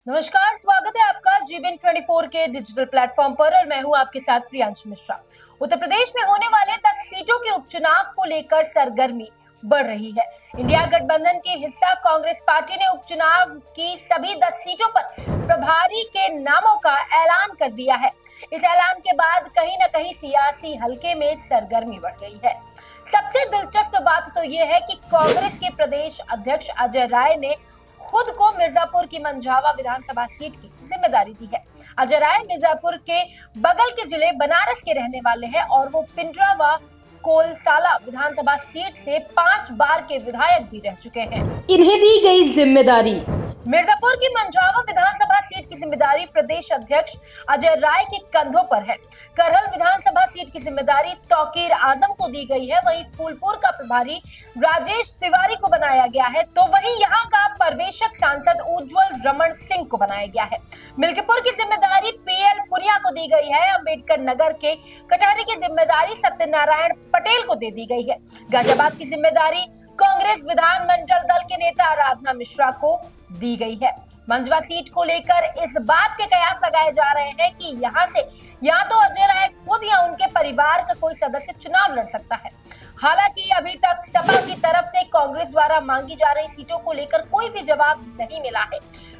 नमस्कार, स्वागत है आपका जीवन 24 के डिजिटल प्लेटफॉर्म पर और मैं हूं आपके साथ प्रियांशु मिश्रा। उत्तर प्रदेश में होने वाले 10 सीटों के उपचुनाव को लेकर सरगर्मी बढ़ रही है। इंडिया गठबंधन की हिस्सा कांग्रेस पार्टी ने उपचुनाव की सभी 10 सीटों पर प्रभारी के नामों का ऐलान कर दिया है। इस ऐलान के बाद कहीं न कहीं सियासी हलके में सरगर्मी बढ़ गई है। सबसे दिलचस्प बात तो यह है कि कांग्रेस के प्रदेश अध्यक्ष अजय राय ने खुद को मिर्जापुर की मंझावा विधानसभा सीट की जिम्मेदारी दी है। अजय राय मिर्जापुर के बगल के जिले बनारस के रहने वाले हैं और वो पिंडरा व कोलसाला विधानसभा सीट से 5 बार के विधायक भी रह चुके हैं। इन्हें दी गई जिम्मेदारी। मिर्जापुर की मंझावा विधानसभा सीट की जिम्मेदारी प्रदेश अध्यक्ष अजय राय के कंधों पर है। करहल विधानसभा सीट की जिम्मेदारी तौकीर आजम को दी गई है। वहीं फूलपुर का प्रभारी राजेश तिवारी को बनाया गया है, तो वहीं यहाँ का पर्यवेक्षक सांसद उज्जवल रमन सिंह को बनाया गया है। मिल्कीपुर की जिम्मेदारी पीएल पुनिया को दी गई है। अम्बेडकर नगर के कचहरी की जिम्मेदारी सत्यनारायण पटेल को दे दी गई है। गाजियाबाद की जिम्मेदारी कांग्रेस विधानमंडल दल के नेता आराधना मिश्रा को दी गई है। मंझवा सीट को लेकर इस बात के कयास लगाए जा रहे हैं कि यहाँ से या तो अजय राय खुद या उनके परिवार का कोई सदस्य चुनाव लड़ सकता है। हालांकि अभी तक सपा की तरफ से कांग्रेस द्वारा मांगी जा रही सीटों को लेकर कोई भी जवाब नहीं मिला है।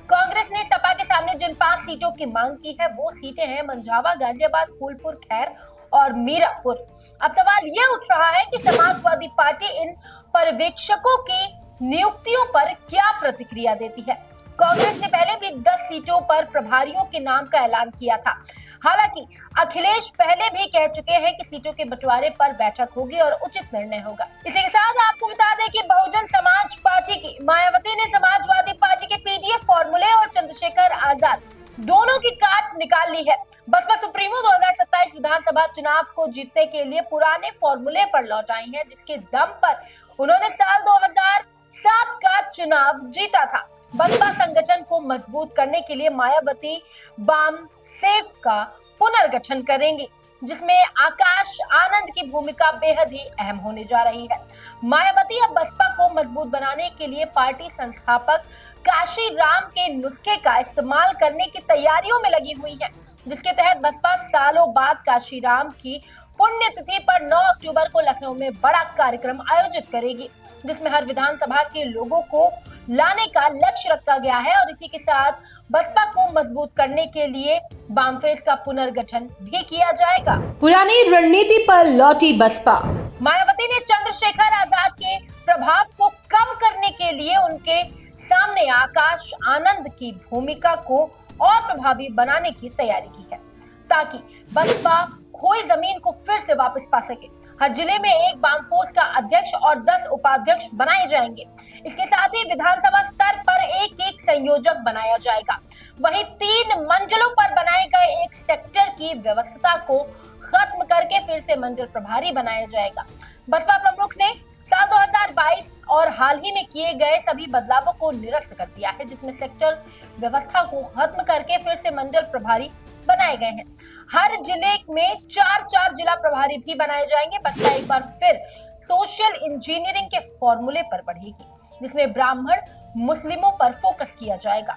कांग्रेस ने सपा के सामने जिन 5 सीटों की मांग की है वो सीटें हैं मंझावा, गाजियाबाद, फूलपुर, खैर और मीरापुर। अब सवाल यह उठ रहा है कि समाजवादी पार्टी इन पर्यवेक्षकों की नियुक्तियों पर क्या प्रतिक्रिया देती है। कांग्रेस ने पहले भी 10 सीटों पर प्रभारियों के नाम का ऐलान किया था। हालांकि अखिलेश पहले भी कह चुके हैं कि सीटों के बंटवारे पर बैठक होगी और उचित निर्णय होगा। इसी के साथ आपको बता दें कि बहुजन समाज पार्टी की मायावती ने समाजवादी पार्टी के पीडीएफ फॉर्मूले और चंद्रशेखर आजाद दोनों की काट निकाल ली है। बसपा सुप्रीमो 2027 विधानसभा चुनाव को जीतने के लिए पुराने फॉर्मूले पर लौट आई है, जिसके दम पर उन्होंने साल 2007 का चुनाव जीता था। बसपा संगठन को मजबूत करने के लिए मायावती बाम सेफ का पुनर्गठन करेंगी, जिसमें आकाश आनंद की भूमिका बेहद ही अहम होने जा रही है। मायावती अब बसपा को मजबूत बनाने के लिए पार्टी संस्थापक काशी राम के नुस्खे का इस्तेमाल करने की तैयारियों में लगी हुई है, जिसके तहत बसपा सालों बाद काशी राम की पुण्यतिथि पर 9 अक्टूबर को लखनऊ में बड़ा कार्यक्रम आयोजित करेगी, जिसमें हर विधानसभा के लोगों को लाने का लक्ष्य रखा गया है। और इसी के साथ बसपा को मजबूत करने के लिए बामफेट का पुनर्गठन भी किया जाएगा। पुरानी रणनीति पर लौटी बसपा। मायावती ने चंद्रशेखर आजाद के प्रभाव को कम करने के लिए उनके सामने आकाश आनंद की भूमिका को और प्रभावी बनाने की तैयारी की है, ताकि बसपा खोई जमीन को फिर से वापस पा सके। हर जिले में एक बाम फोर्स का अध्यक्ष और 10 उपाध्यक्ष बनाए जाएंगे। इसके साथ ही विधानसभा स्तर पर एक संयोजक बनाया जाएगा। वहीं 3 मंजिलों पर बनाए गए एक सेक्टर की व्यवस्था को खत्म करके फिर से मंडल प्रभारी बनाया जाएगा। बसपा प्रमुख ने साल 2022 और हाल ही में किए गए सभी बदलावों को निरस्त कर दिया है, जिसमें सेक्टर व्यवस्था को खत्म करके फिर से मंडल प्रभारी बनाए गए हैं। हर जिले में 4-4 जिला प्रभारी भी बनाए जाएंगे। बसपा एक बार फिर सोशल इंजीनियरिंग के फॉर्मूले पर बढ़ेगी, जिसमें ब्राह्मण मुस्लिमों पर फोकस किया जाएगा।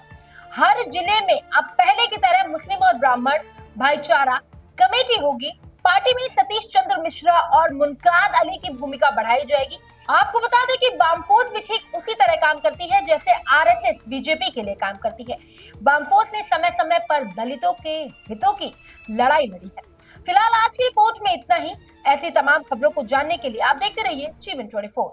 हर जिले में अब पहले की तरह मुस्लिम और ब्राह्मण भाईचारा कमेटी होगी। पार्टी में सतीश चंद्र मिश्रा और मुनकाद अली की भूमिका बढ़ाई जाएगी। आपको बता दें कि बामफोर्स भी ठीक उसी तरह काम करती है जैसे आरएसएस बीजेपी के लिए काम करती है। बामफोर्स ने समय समय पर दलितों के हितों की लड़ाई लड़ी है। फिलहाल आज की रिपोर्ट में इतना ही। ऐसी तमाम खबरों को जानने के लिए आप देखते रहिए जीवन 24।